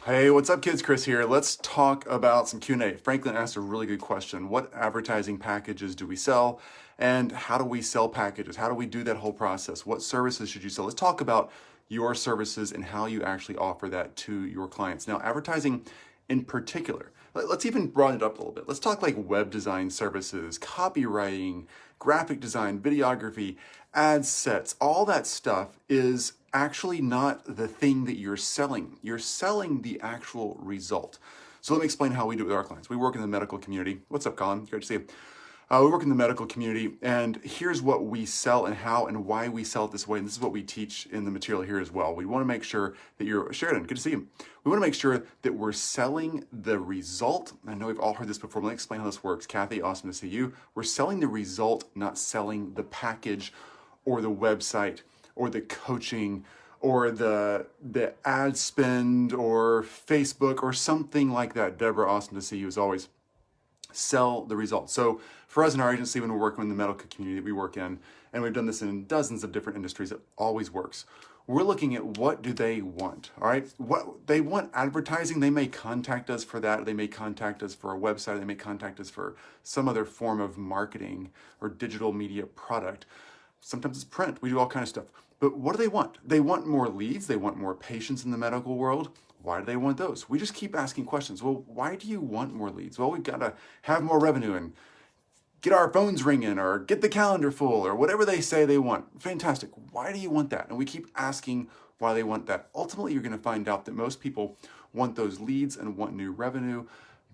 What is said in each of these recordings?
Hey, what's up, kids? Chris here. Let's talk about some Q&A. Franklin asked a really good question. What advertising packages do we sell? And how do we sell packages? How do we do that whole process? What services should you sell? Let's talk about your services and how you actually offer that to your clients. Now, advertising in particular, let's even broaden it up a little bit. Let's talk like web design services, copywriting, graphic design, videography, ad sets. All that stuff is actually not the thing that you're selling. You're selling the actual result. So let me explain how we do it with our clients. We work in the medical community. What's up, Colin? Great to see you. We work in the medical community, and here's what we sell and how and why we sell it this way. And this is what we teach in the material here as well. We want to make sure that you're, Sheridan, good to see you. We want to make sure that we're selling the result. I know we've all heard this before. Let me explain how this works. Kathy, awesome to see you. We're selling the result, not selling the package or the website or the coaching or the ad spend or Facebook or something like that. Deborah, awesome to see you as always. Sell the result. So for us in our agency, when we're working in the medical community that we work in, and we've done this in dozens of different industries, it always works. We're looking at what do they want, all right? What they want advertising, they may contact us for that. They may contact us for a website. They may contact us for some other form of marketing or digital media product. Sometimes it's print. We do all kind of stuff. But what do they want? They want more leads. They want more patients in the medical world. Why do they want those? We just keep asking questions. Well, why do you want more leads? Well, we've got to have more revenue and get our phones ringing or get the calendar full or whatever they say they want. Fantastic. Why do you want that? And we keep asking why they want that. Ultimately, you're going to find out that most people want those leads and want new revenue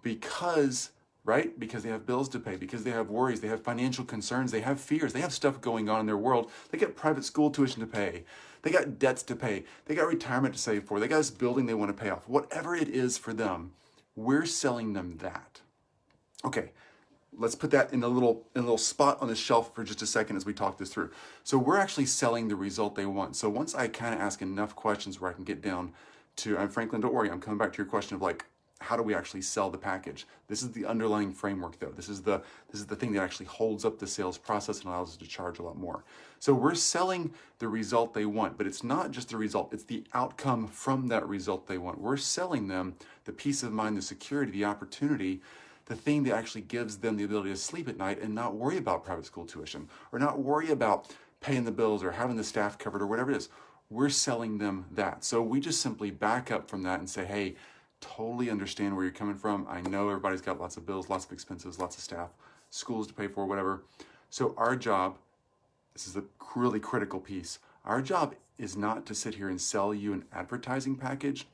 because, right? Because they have bills to pay, because they have worries, they have financial concerns, they have fears, they have stuff going on in their world. They got private school tuition to pay. They got debts to pay. They got retirement to save for. They got this building they want to pay off. Whatever it is for them, we're selling them that. Okay, let's put that in a little spot on the shelf for just a second as we talk this through. So we're actually selling the result they want. So once I kind of ask enough questions where I can get down to, and Franklin, don't worry, I'm coming back to your question of like, how do we actually sell the package? This is the underlying framework though. This is the thing that actually holds up the sales process and allows us to charge a lot more. So we're selling the result they want, but it's not just the result, it's the outcome from that result they want. We're selling them the peace of mind, the security, the opportunity, the thing that actually gives them the ability to sleep at night and not worry about private school tuition or not worry about paying the bills or having the staff covered or whatever it is. We're selling them that. So we just simply back up from that and say, hey, totally understand where you're coming from. I know everybody's got lots of bills, lots of expenses, lots of staff, schools to pay for, whatever. So our job, this is the really critical piece, our job is not to sit here and sell you an advertising package.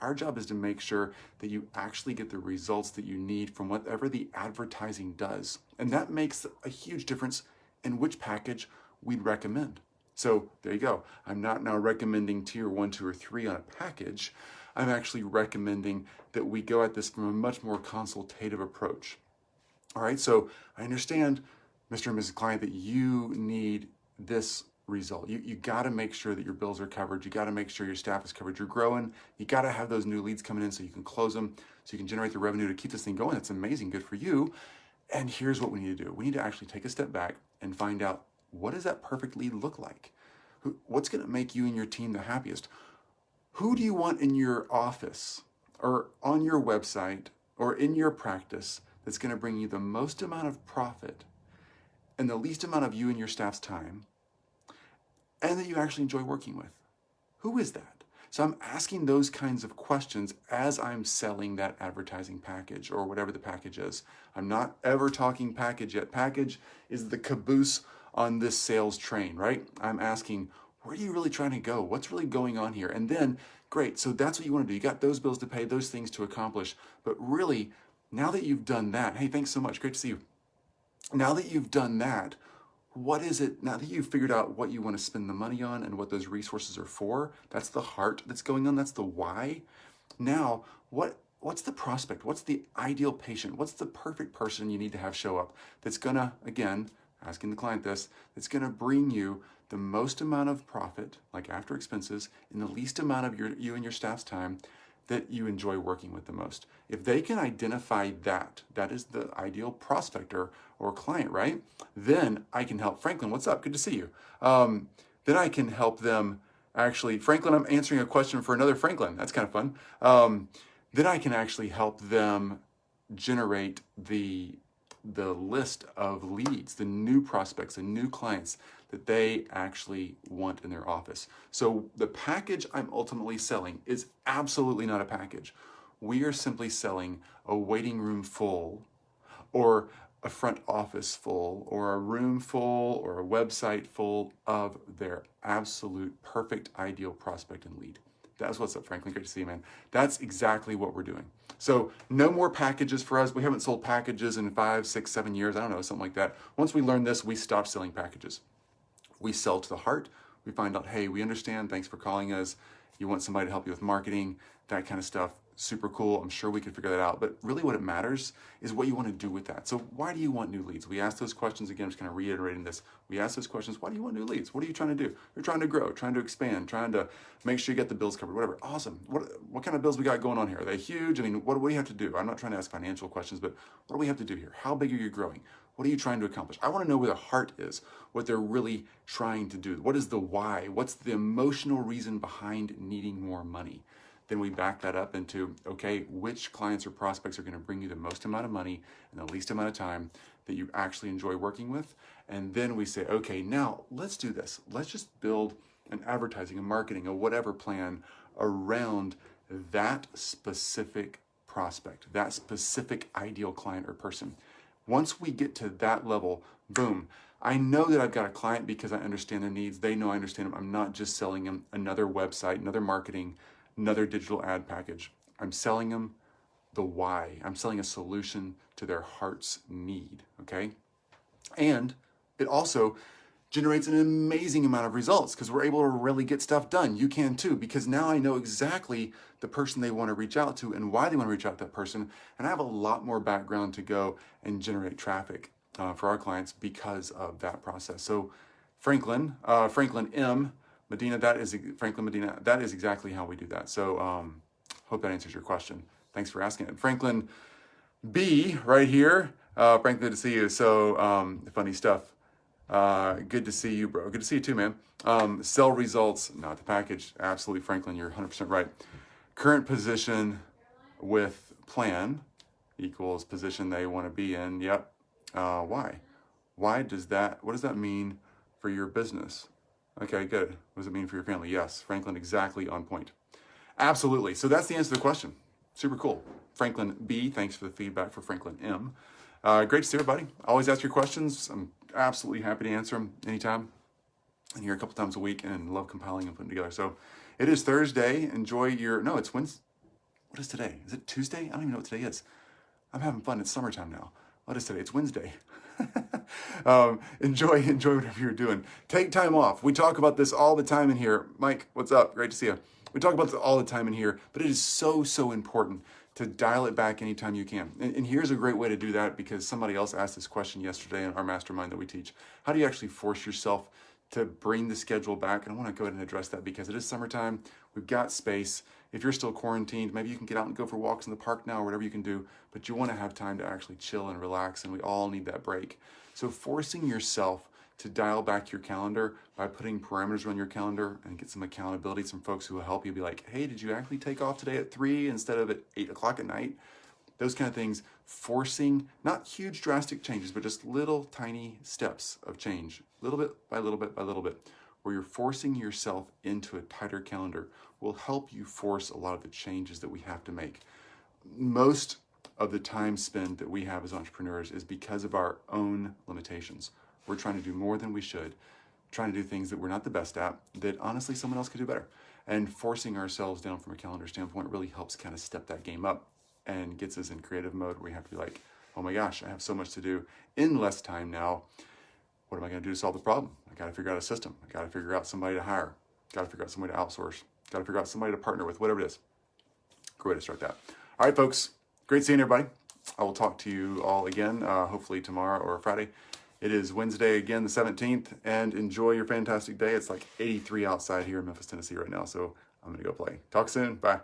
Our job is to make sure that you actually get the results that you need from whatever the advertising does. And that makes a huge difference in which package we'd recommend. So there you go. I'm not now recommending tier 1, 2, or 3 on a package. I'm actually recommending that we go at this from a much more consultative approach. All right, so I understand, Mr. and Mrs. Client, that you need this result. You got to make sure that your bills are covered. You got to make sure your staff is covered. You're growing. You got to have those new leads coming in so you can close them, so you can generate the revenue to keep this thing going. That's amazing. Good for you. And here's what we need to do. We need to actually take a step back and find out, what does that perfect lead look like? What's going to make you and your team the happiest? Who do you want in your office or on your website or in your practice that's going to bring you the most amount of profit and the least amount of you and your staff's time and that you actually enjoy working with? Who is that? So I'm asking those kinds of questions as I'm selling that advertising package or whatever the package is. I'm not ever talking package yet. Package is the caboose on this sales train, right? I'm asking, where are you really trying to go? What's really going on here? And then, great, so that's what you want to do. You got those bills to pay, those things to accomplish. But really, now that you've done that, hey, thanks so much, great to see you. Now that you've done that, what is it, now that you've figured out what you want to spend the money on and what those resources are for, that's the heart that's going on, that's the why. Now, what's the prospect? What's the ideal patient? What's the perfect person you need to have show up that's gonna, again, asking the client this, that's gonna bring you the most amount of profit, like after expenses, in the least amount of you and your staff's time that you enjoy working with the most. If they can identify that is the ideal prospect or client, right? Then I can help. Franklin, what's up? Good to see you. Then I can help them actually, Franklin, I'm answering a question for another Franklin. That's kind of fun. Then I can actually help them generate the list of leads, the new prospects, the new clients that they actually want in their office. So the package I'm ultimately selling is absolutely not a package. We are simply selling a waiting room full, or a front office full, or a room full, or a website full of their absolute perfect ideal prospect and lead. That's what's up, Franklin. Great to see you, man. That's exactly what we're doing. So no more packages for us. We haven't sold packages in 5, 6, 7 years. I don't know, something like that. Once we learn this, we stop selling packages. We sell to the heart. We find out, hey, we understand. Thanks for calling us. You want somebody to help you with marketing, that kind of stuff. Super cool. I'm sure we could figure that out. But really what it matters is what you want to do with that. So why do you want new leads? We ask those questions again, I'm just kind of reiterating this. We ask those questions, why do you want new leads? What are you trying to do? You're trying to grow, trying to expand, trying to make sure you get the bills covered, whatever. Awesome. What kind of bills we got going on here? Are they huge? I mean, what do we have to do? I'm not trying to ask financial questions, but what do we have to do here? How big are you growing? What are you trying to accomplish? I want to know where the heart is, what they're really trying to do. What is the why? What's the emotional reason behind needing more money? Then we back that up into, okay, which clients or prospects are going to bring you the most amount of money in the least amount of time that you actually enjoy working with? And then we say, okay, now let's do this. Let's just build an advertising, a marketing, a whatever plan around that specific prospect, that specific ideal client or person. Once we get to that level, boom, I know that I've got a client because I understand their needs. They know I understand them. I'm not just selling them another website, another marketing, another digital ad package. I'm selling them the why. I'm selling a solution to their heart's need, okay? And it also generates an amazing amount of results because we're able to really get stuff done. You can too, because now I know exactly the person they want to reach out to and why they want to reach out to that person. And I have a lot more background to go and generate traffic for our clients because of that process. So Franklin M. Medina, Franklin Medina, that is exactly how we do that. So hope that answers your question. Thanks for asking it. Franklin B right here. Franklin, good to see you. So funny stuff. Good to see you, bro. Good to see you too, man. Sell results, not the package. Absolutely, Franklin, you're 100% right. Current position with plan equals position they want to be in. Yep. Why? What does that mean for your business? Okay, good. What does it mean for your family? Yes, Franklin, exactly on point. Absolutely. So that's the answer to the question. Super cool. Franklin B, thanks for the feedback for Franklin M. Great to see everybody. Always ask your questions. I'm absolutely happy to answer them anytime. I'm here a couple times a week and love compiling and putting together. So it is Thursday. Enjoy it's Wednesday. What is today? Is it Tuesday? I don't even know what today is. I'm having fun. It's summertime now. What is today? It's Wednesday. Enjoy whatever you're doing. Take time off. We talk about this all the time in here. Mike, what's up? Great to see you. We talk about this all the time in here, but it is so important to dial it back anytime you can. And here's a great way to do that, because somebody else asked this question yesterday in our mastermind that we teach. How do you actually force yourself to bring the schedule back? And I want to go ahead and address that because it is summertime. We've got space. If you're still quarantined, maybe you can get out and go for walks in the park now or whatever you can do, but you want to have time to actually chill and relax, and we all need that break. So forcing yourself to dial back your calendar by putting parameters on your calendar and get some accountability, some folks who will help you be like, hey, did you actually take off today at 3 instead of at 8 o'clock at night? Those kind of things, forcing, not huge drastic changes, but just little tiny steps of change, little bit by little bit by little bit, where you're forcing yourself into a tighter calendar will help you force a lot of the changes that we have to make. Most of the time spent that we have as entrepreneurs is because of our own limitations. We're trying to do more than we should, trying to do things that we're not the best at, that honestly someone else could do better. And forcing ourselves down from a calendar standpoint really helps kind of step that game up and gets us in creative mode where we have to be like, oh my gosh, I have so much to do in less time now. What am I going to do to solve the problem? I got to figure out a system. I got to figure out somebody to hire. Got to figure out somebody to outsource. Got to figure out somebody to partner with, whatever it is. Great way to start that. All right, folks. Great seeing everybody. I will talk to you all again, hopefully tomorrow or Friday. It is Wednesday again, the 17th, and enjoy your fantastic day. It's like 83 outside here in Memphis, Tennessee right now, so I'm going to go play. Talk soon. Bye.